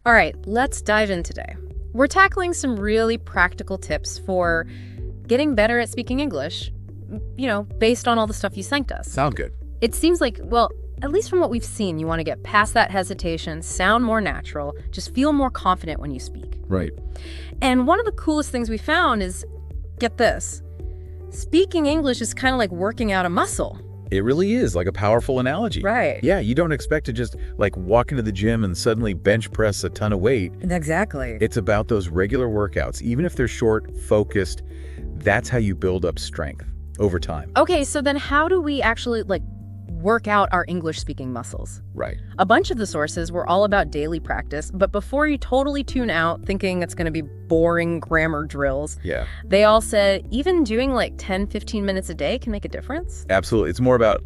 All right, let's dive in today. We're tackling some really practical tips for getting better at speaking English, based on all the stuff you sent us. Sound good. It seems like, well, at least from what we've seen, you want to get past that hesitation, sound more natural, just feel more confident when you speak. Right. And one of the coolest things we found is, get this, speaking English is kind of like working out a muscle. It really is like a powerful analogy. Right. Yeah, you don't expect to just walk into the gym and suddenly bench press a ton of weight. Exactly. It's about those regular workouts. Even if they're short, focused, that's how you build up strength over time. Okay, so then how do we actually work out our English speaking muscles? Right. A bunch of the sources were all about daily practice, but before you totally tune out thinking it's going to be boring grammar drills, Yeah. they all said even doing 10, 15 minutes a day can make a difference. Absolutely. It's more about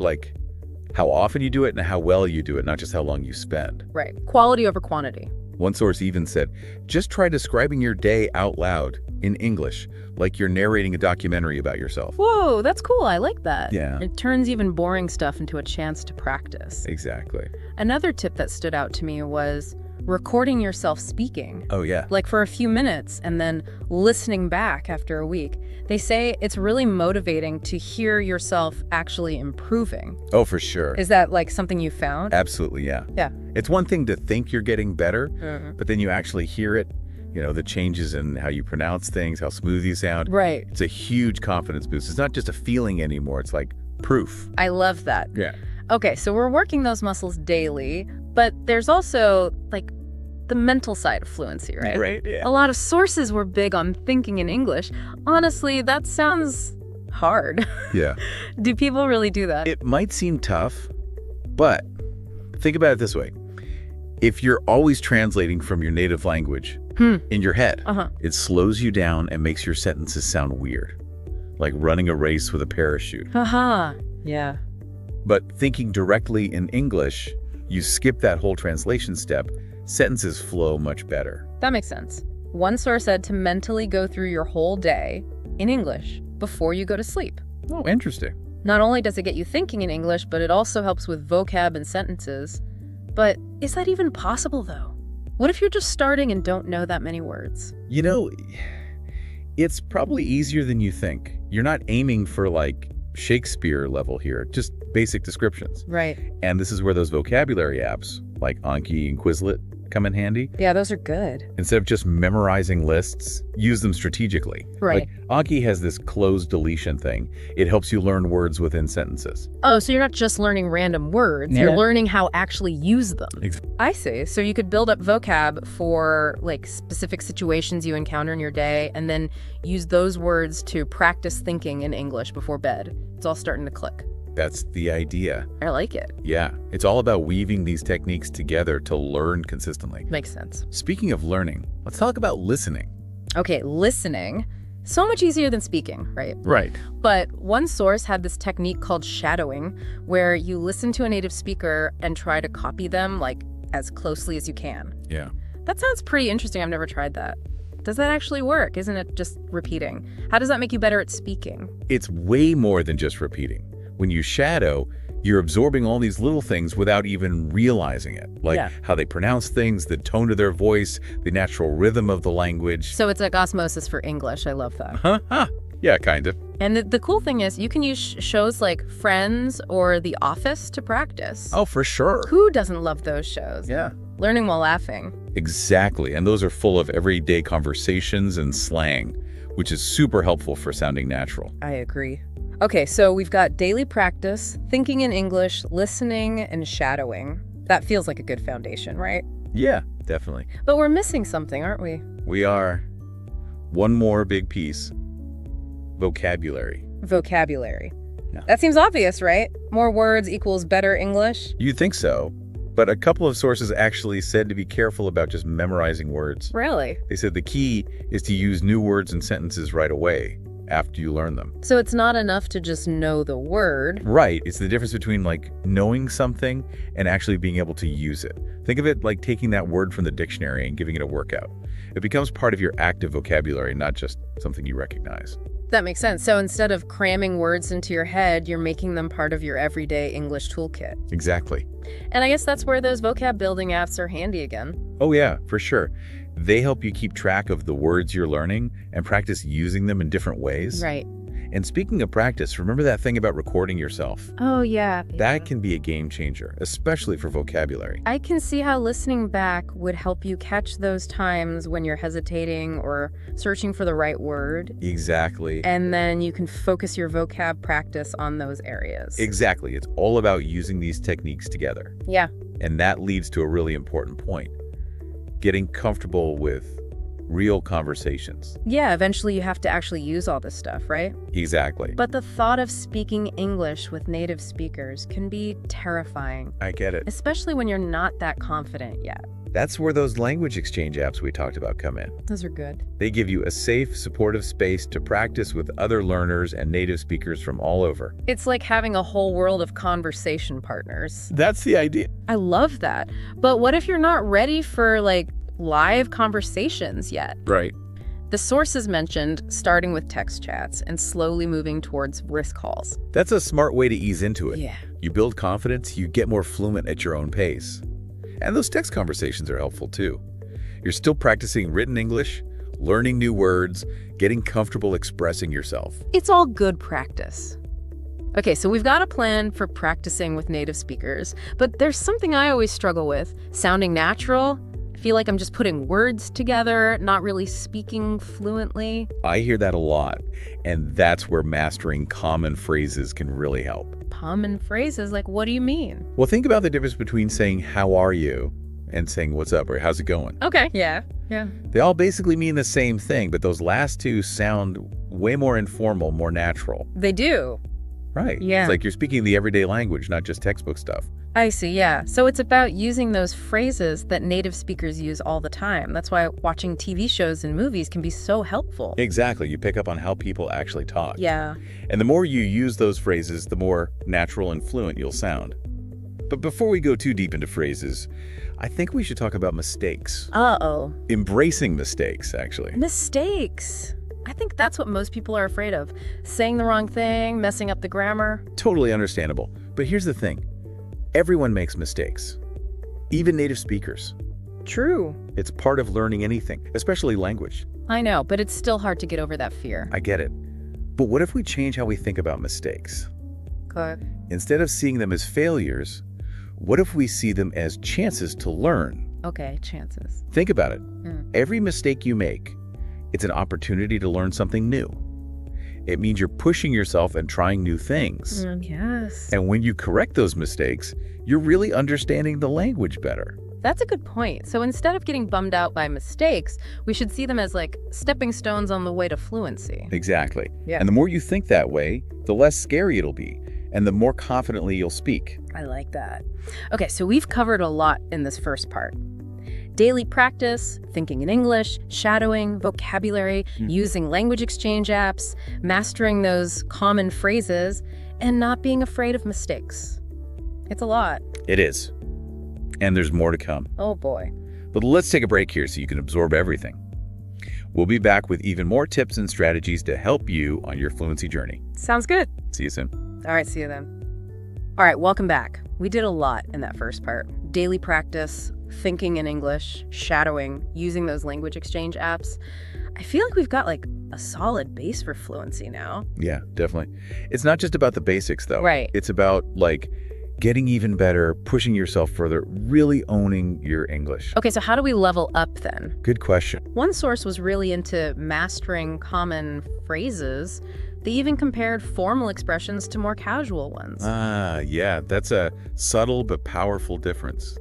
how often you do it and how well you do it, not just how long you spend. Right. Quality over quantity. One source even said, just try describing your day out loud in English, like you're narrating a documentary about yourself. Whoa, that's cool. I like that. Yeah. It turns even boring stuff into a chance to practice. Exactly. Another tip that stood out to me was recording yourself speaking. Oh, yeah. For a few minutes and then listening back after a week. They say it's really motivating to hear yourself actually improving. Oh, for sure. Is that something you found? Absolutely, yeah. Yeah. It's one thing to think you're getting better, Mhm. but then you actually hear it, the changes in how you pronounce things, how smooth you sound. Right. It's a huge confidence boost. It's not just a feeling anymore. It's like proof. I love that. Yeah. Okay, so we're working those muscles daily, but there's also the mental side of fluency, right? Right, yeah. A lot of sources were big on thinking in English. Honestly, that sounds hard. Yeah. Do people really do that? It might seem tough, but think about it this way. If you're always translating from your native language in your head, it slows you down and makes your sentences sound weird, like running a race with a parachute. Haha. Yeah. But thinking directly in English, you skip that whole translation step. Sentences flow much better. That makes sense. One source said to mentally go through your whole day in English before you go to sleep. Oh, interesting. Not only does it get you thinking in English, but it also helps with vocab and sentences. But is that even possible, though? What if you're just starting and don't know that many words? It's probably easier than you think. You're not aiming for Shakespeare level here, just basic descriptions. Right. And this is where those vocabulary apps like Anki and Quizlet come in handy. Yeah, those are good. Instead of just memorizing lists, use them strategically. Right. Anki has this closed deletion thing. It helps you learn words within sentences. Oh, so you're not just learning random words, Yeah. you're learning how actually use them. Exactly. I see. So you could build up vocab for specific situations you encounter in your day and then use those words to practice thinking in English before bed. It's all starting to click. That's the idea. I like it. Yeah, it's all about weaving these techniques together to learn consistently. Makes sense. Speaking of learning, let's talk about listening. Okay, listening. So much easier than speaking, right? Right. But one source had this technique called shadowing, where you listen to a native speaker and try to copy them as closely as you can. Yeah. That sounds pretty interesting. I've never tried that. Does that actually work? Isn't it just repeating? How does that make you better at speaking? It's way more than just repeating. When you shadow, you're absorbing all these little things without even realizing it. How they pronounce things, the tone of their voice, the natural rhythm of the language. So it's like osmosis for English. I love that. Huh? Yeah, kind of. And the cool thing is you can use shows like Friends or The Office to practice. Oh, for sure. Who doesn't love those shows? Yeah. Learning while laughing. Exactly. And those are full of everyday conversations and slang, which is super helpful for sounding natural. I agree. Okay, so we've got daily practice, thinking in English, listening, and shadowing. That feels like a good foundation, right? Yeah, definitely. But we're missing something, aren't we? We are. One more big piece. Vocabulary. Vocabulary. Yeah. That seems obvious, right? More words equals better English. You'd think so, but a couple of sources actually said to be careful about just memorizing words. Really? They said the key is to use new words and sentences right away after you learn them. So it's not enough to just know the word. Right. It's the difference between knowing something and actually being able to use it. Think of it like taking that word from the dictionary and giving it a workout. It becomes part of your active vocabulary, not just something you recognize. That makes sense. So instead of cramming words into your head, you're making them part of your everyday English toolkit. Exactly. And I guess that's where those vocab building apps are handy again. Oh yeah, for sure. They help you keep track of the words you're learning and practice using them in different ways. Right. And speaking of practice, remember that thing about recording yourself? Oh, yeah. That can be a game changer, especially for vocabulary. I can see how listening back would help you catch those times when you're hesitating or searching for the right word. Exactly. And then you can focus your vocab practice on those areas. Exactly. It's all about using these techniques together. Yeah. And that leads to a really important point. Getting comfortable with real conversations. Yeah, eventually you have to actually use all this stuff, right? Exactly. But the thought of speaking English with native speakers can be terrifying. I get it. Especially when you're not that confident yet. That's where those language exchange apps we talked about come in. Those are good. They give you a safe, supportive space to practice with other learners and native speakers from all over. It's like having a whole world of conversation partners. That's the idea. I love that. But what if you're not ready for, live conversations yet? Right. The sources mentioned starting with text chats and slowly moving towards voice calls. That's a smart way to ease into it. Yeah. You build confidence, you get more fluent at your own pace. And those text conversations are helpful too. You're still practicing written English, learning new words, getting comfortable expressing yourself. It's all good practice. Okay, so we've got a plan for practicing with native speakers, but there's something I always struggle with, sounding natural. I feel like I'm just putting words together, not really speaking fluently. I hear that a lot, and that's where mastering common phrases can really help. Common phrases, what do you mean? Well, think about the difference between saying, "How are you?" and saying, "What's up?" or "How's it going?" Okay, yeah. They all basically mean the same thing, but those last two sound way more informal, more natural. They do. Right. Yeah. It's like you're speaking the everyday language, not just textbook stuff. I see, yeah. So it's about using those phrases that native speakers use all the time. That's why watching TV shows and movies can be so helpful. Exactly. You pick up on how people actually talk. Yeah. And the more you use those phrases, the more natural and fluent you'll sound. But before we go too deep into phrases, I think we should talk about mistakes. Uh-oh. Embracing mistakes, actually. Mistakes. I think that's what most people are afraid of. Saying the wrong thing, messing up the grammar. Totally understandable. But here's the thing. Everyone makes mistakes. Even native speakers. True. It's part of learning anything, especially language. I know, but it's still hard to get over that fear. I get it. But what if we change how we think about mistakes? Okay. Instead of seeing them as failures, what if we see them as chances to learn? Okay, chances. Think about it. Every mistake you make, it's an opportunity to learn something new. It means you're pushing yourself and trying new things. Yes. And when you correct those mistakes, you're really understanding the language better. That's a good point. So instead of getting bummed out by mistakes, we should see them as stepping stones on the way to fluency. Exactly. Yeah. And the more you think that way, the less scary it'll be, and the more confidently you'll speak. I like that. Okay, so we've covered a lot in this first part. Daily practice, thinking in English, shadowing, vocabulary, using language exchange apps, mastering those common phrases, and not being afraid of mistakes. It's a lot. It is. And there's more to come. Oh boy. But let's take a break here so you can absorb everything. We'll be back with even more tips and strategies to help you on your fluency journey. Sounds good. See you soon. All right, see you then. All right, welcome back. We did a lot in that first part. Daily practice, thinking in English, shadowing, using those language exchange apps. I feel like we've got a solid base for fluency now. Yeah, definitely. It's not just about the basics though. Right. It's about getting even better, pushing yourself further, really owning your English. Okay, so how do we level up then? Good question. One source was really into mastering common phrases. They even compared formal expressions to more casual ones. Yeah, that's a subtle but powerful difference.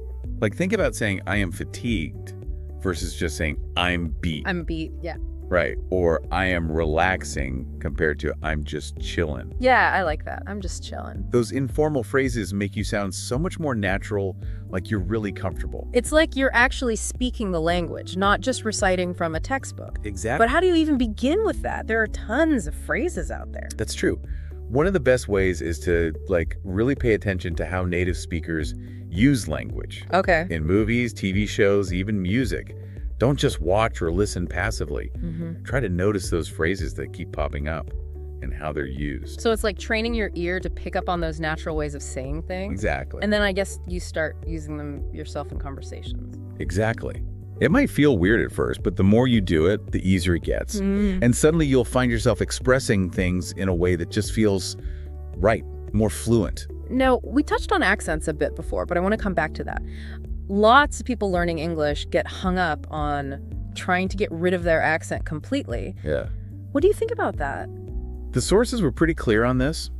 Think about saying, "I am fatigued," versus just saying, "I'm beat." I'm beat, yeah. Right. Or "I am relaxing" compared to "I'm just chilling." Yeah, I like that. I'm just chilling. Those informal phrases make you sound so much more natural, like you're really comfortable. It's like you're actually speaking the language, not just reciting from a textbook. Exactly. But how do you even begin with that? There are tons of phrases out there. That's true. One of the best ways is to really pay attention to how native speakers use language. Okay. In movies, TV shows, even music. Don't just watch or listen passively. Mm-hmm. Try to notice those phrases that keep popping up and how they're used. So it's like training your ear to pick up on those natural ways of saying things. Exactly. And then I guess you start using them yourself in conversations. Exactly. It might feel weird at first, but the more you do it, the easier it gets. And suddenly you'll find yourself expressing things in a way that just feels right, more fluent. Now, we touched on accents a bit before, but I want to come back to that. Lots of people learning English get hung up on trying to get rid of their accent completely. Yeah. What do you think about that? The sources were pretty clear on this.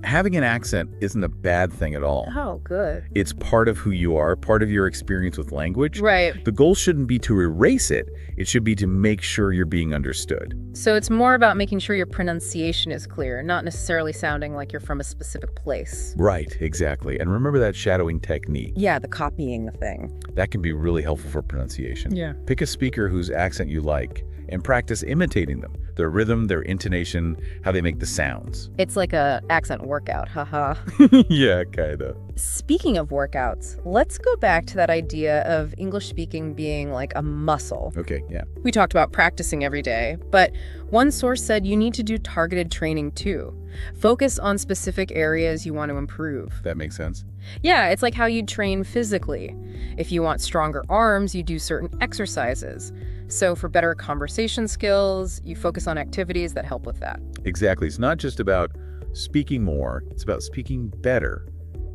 Having an accent isn't a bad thing at all. Oh, good. It's part of who you are, part of your experience with language. Right. The goal shouldn't be to erase it. It should be to make sure you're being understood. So it's more about making sure your pronunciation is clear, not necessarily sounding like you're from a specific place. Right, exactly. And remember that shadowing technique. Yeah, the copying thing. That can be really helpful for pronunciation. Yeah. Pick a speaker whose accent you like and practice imitating them. Their rhythm, their intonation, how they make the sounds. It's like a accent workout, haha. Yeah, kinda. Speaking of workouts, let's go back to that idea of English speaking being like a muscle. Okay, yeah. We talked about practicing every day, but one source said you need to do targeted training too. Focus on specific areas you want to improve. That makes sense. Yeah, it's like how you train physically. If you want stronger arms, you do certain exercises. So for better conversation skills, you focus on activities that help with that. Exactly. It's not just about speaking more, it's about speaking better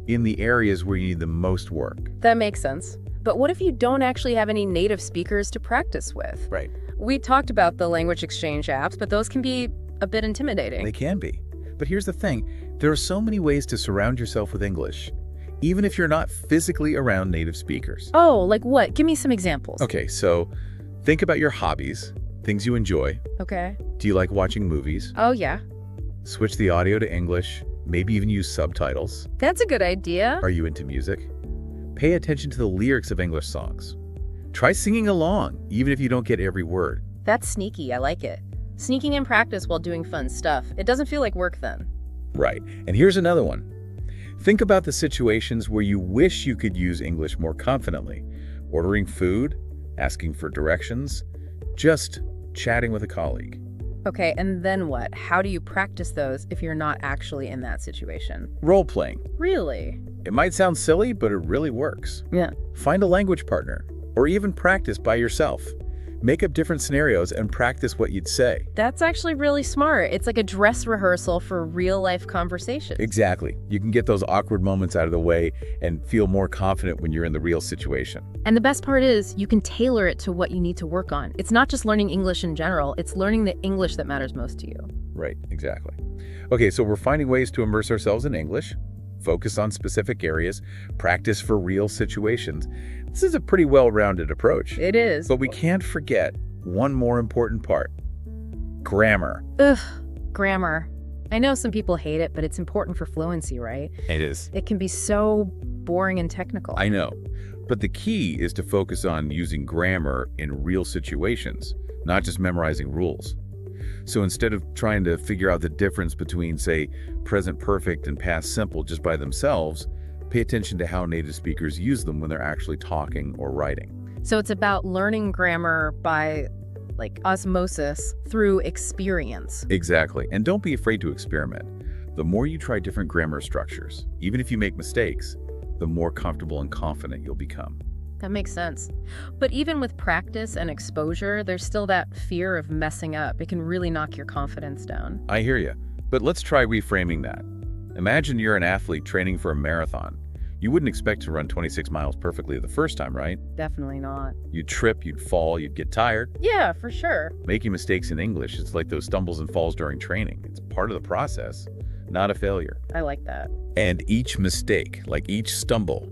in the areas where you need the most work. That makes sense. But what if you don't actually have any native speakers to practice with? Right. We talked about the language exchange apps, but those can be a bit intimidating. They can be. But here's the thing. There are so many ways to surround yourself with English, even if you're not physically around native speakers. Oh, like what? Give me some examples. Okay, so think about your hobbies, things you enjoy. Okay. Do you like watching movies? Oh, yeah. Switch the audio to English, maybe even use subtitles. That's a good idea. Are you into music? Pay attention to the lyrics of English songs. Try singing along, even if you don't get every word. That's sneaky. I like it. Sneaking in practice while doing fun stuff. It doesn't feel like work then. Right. And here's another one. Think about the situations where you wish you could use English more confidently. Ordering food, asking for directions, just chatting with a colleague. Okay, and then what? How do you practice those if you're not actually in that situation? Role-playing. Really? It might sound silly, but it really works. Yeah. Find a language partner, or even practice by yourself. Make up different scenarios and practice what you'd say. That's actually really smart. It's like a dress rehearsal for real-life conversations. Exactly. You can get those awkward moments out of the way and feel more confident when you're in the real situation. And the best part is you can tailor it to what you need to work on. It's not just learning English in general, it's learning the English that matters most to you. Right, exactly. Okay, so we're finding ways to immerse ourselves in English, focus on specific areas, practice for real situations. This is a pretty well-rounded approach. It is. But we can't forget one more important part: grammar. Ugh, grammar. I know some people hate it, but it's important for fluency, right? It is. It can be so boring and technical. I know. But the key is to focus on using grammar in real situations, not just memorizing rules. So instead of trying to figure out the difference between, say, present perfect and past simple just by themselves, pay attention to how native speakers use them when they're actually talking or writing. So it's about learning grammar by, like, osmosis through experience. Exactly. And don't be afraid to experiment. The more you try different grammar structures, even if you make mistakes, the more comfortable and confident you'll become. That makes sense. But even with practice and exposure, there's still that fear of messing up. It can really knock your confidence down. I hear you. But let's try reframing that. Imagine you're an athlete training for a marathon. You wouldn't expect to run 26 miles perfectly the first time, right? Definitely not. You'd trip, you'd fall, you'd get tired. Yeah, for sure. Making mistakes in English, it's like those stumbles and falls during training. It's part of the process, not a failure. I like that. And each mistake, like each stumble,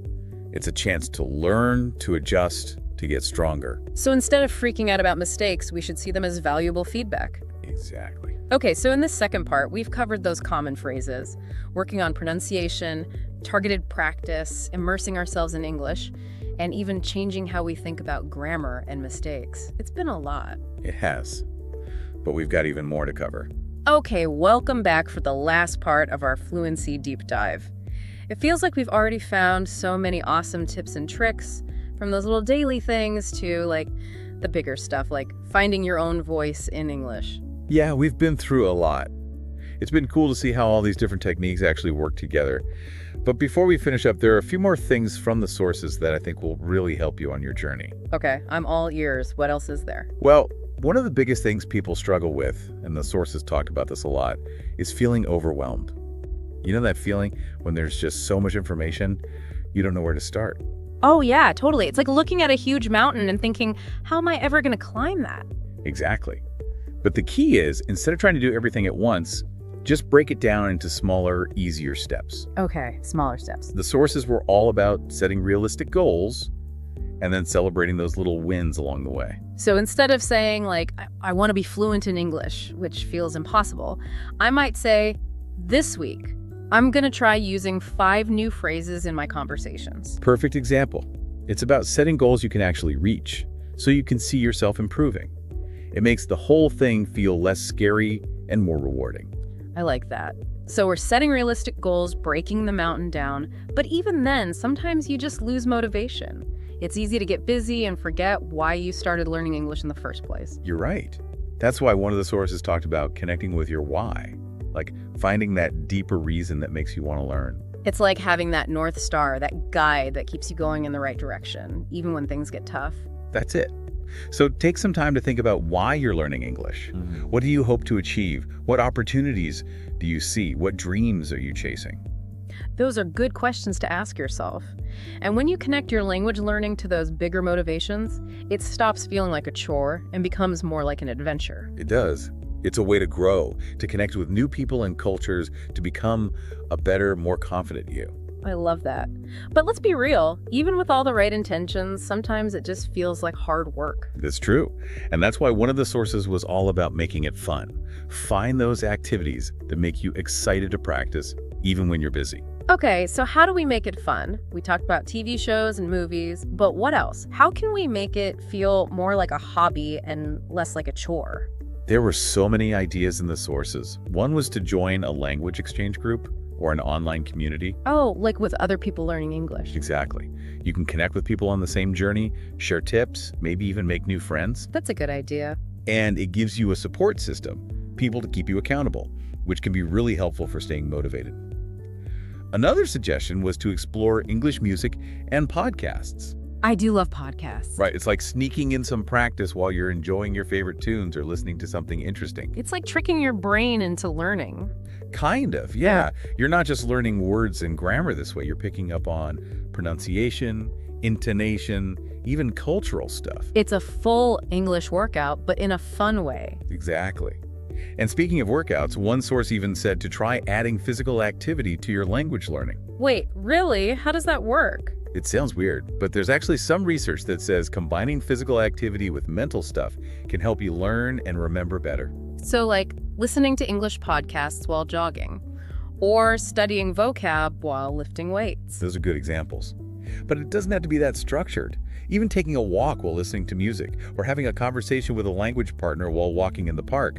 it's a chance to learn, to adjust, to get stronger. So instead of freaking out about mistakes, we should see them as valuable feedback. Exactly. Okay, so in this second part, we've covered those common phrases, working on pronunciation, targeted practice, immersing ourselves in English, and even changing how we think about grammar and mistakes. It's been a lot. It has. But we've got even more to cover. Okay, welcome back for the last part of our fluency deep dive. It feels like we've already found so many awesome tips and tricks, from those little daily things to, like, the bigger stuff, like finding your own voice in English? Yeah, we've been through a lot. It's been cool to see how all these different techniques actually work together. But before we finish up, there are a few more things from the sources that I think will really help you on your journey. Okay, I'm all ears. What else is there? Well, one of the biggest things people struggle with, and the sources talked about this a lot, is feeling overwhelmed. You know that feeling when there's just so much information, you don't know where to start? Oh, yeah, totally. It's like looking at a huge mountain and thinking, how am I ever going to climb that? Exactly. But the key is, instead of trying to do everything at once, just break it down into smaller, easier steps. Okay, smaller steps. The sources were all about setting realistic goals and then celebrating those little wins along the way. So instead of saying, like, I want to be fluent in English, which feels impossible, I might say, this week, I'm going to try using 5 new phrases in my conversations. Perfect example. It's about setting goals you can actually reach, so you can see yourself improving. It makes the whole thing feel less scary and more rewarding. I like that. So we're setting realistic goals, breaking the mountain down, but even then, sometimes you just lose motivation. It's easy to get busy and forget why you started learning English in the first place. You're right. That's why one of the sources talked about connecting with your why, like finding that deeper reason that makes you want to learn. It's like having that North Star, that guide that keeps you going in the right direction, even when things get tough. That's it. So take some time to think about why you're learning English. What do you hope to achieve? What opportunities do you see? What dreams are you chasing? Those are good questions to ask yourself. And when you connect your language learning to those bigger motivations, it stops feeling like a chore and becomes more like an adventure. It does. It's a way to grow, to connect with new people and cultures, to become a better, more confident you. I love that. But let's be real, even with all the right intentions, sometimes it just feels like hard work. That's true. And that's why one of the sources was all about making it fun. Find those activities that make you excited to practice, even when you're busy. Okay, so how do we make it fun? We talked about TV shows and movies, but what else? How can we make it feel more like a hobby and less like a chore? There were so many ideas in the sources. One was to join a language exchange group or an online community. Oh, like with other people learning English. Exactly. You can connect with people on the same journey, share tips, maybe even make new friends. That's a good idea. And it gives you a support system, people to keep you accountable, which can be really helpful for staying motivated. Another suggestion was to explore English music and podcasts. I do love podcasts. Right, it's like sneaking in some practice while you're enjoying your favorite tunes or listening to something interesting. It's like tricking your brain into learning. Kind of, yeah. You're not just learning words and grammar this way. You're picking up on pronunciation, intonation, even cultural stuff. It's a full English workout, but in a fun way. Exactly. And speaking of workouts, one source even said to try adding physical activity to your language learning. Wait, really? How does that work? It sounds weird, but there's actually some research that says combining physical activity with mental stuff can help you learn and remember better. So like listening to English podcasts while jogging, or studying vocab while lifting weights. Those are good examples. But it doesn't have to be that structured. Even taking a walk while listening to music, or having a conversation with a language partner while walking in the park,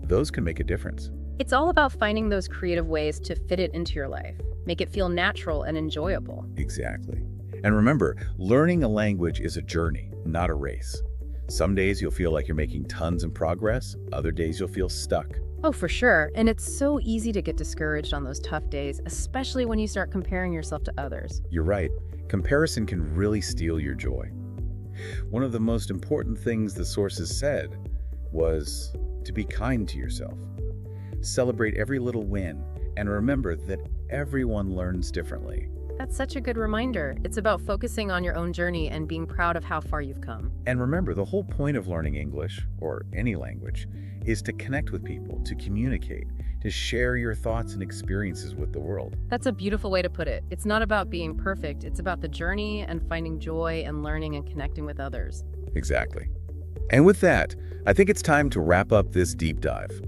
those can make a difference. It's all about finding those creative ways to fit it into your life, make it feel natural and enjoyable. Exactly. And remember, learning a language is a journey, not a race. Some days you'll feel like you're making tons of progress, other days you'll feel stuck. Oh, for sure. And it's so easy to get discouraged on those tough days, especially when you start comparing yourself to others. You're right. Comparison can really steal your joy. One of the most important things the sources said was to be kind to yourself. Celebrate every little win, and remember that everyone learns differently. That's such a good reminder. It's about focusing on your own journey and being proud of how far you've come. And remember, the whole point of learning English, or any language, is to connect with people, to communicate, to share your thoughts and experiences with the world. That's a beautiful way to put it. It's not about being perfect. It's about the journey and finding joy and learning and connecting with others. Exactly. And with that, I think it's time to wrap up this deep dive.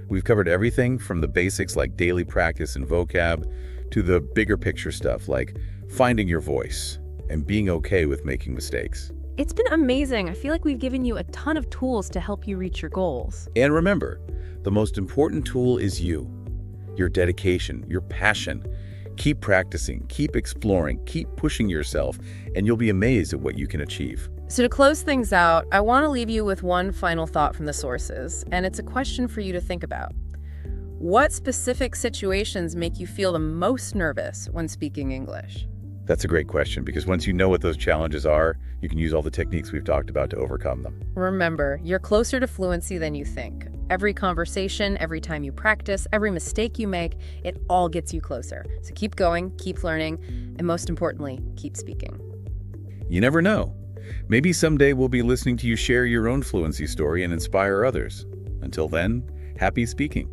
We've covered everything from the basics like daily practice and vocab to the bigger picture stuff like finding your voice and being okay with making mistakes. It's been amazing. I feel like we've given you a ton of tools to help you reach your goals. And remember, the most important tool is you, your dedication, your passion. Keep practicing, keep exploring, keep pushing yourself, and you'll be amazed at what you can achieve. So to close things out, I want to leave you with one final thought from the sources, and it's a question for you to think about. What specific situations make you feel the most nervous when speaking English? That's a great question, because once you know what those challenges are, you can use all the techniques we've talked about to overcome them. Remember, you're closer to fluency than you think. Every conversation, every time you practice, every mistake you make, it all gets you closer. So keep going, keep learning, and most importantly, keep speaking. You never know. Maybe someday we'll be listening to you share your own fluency story and inspire others. Until then, happy speaking.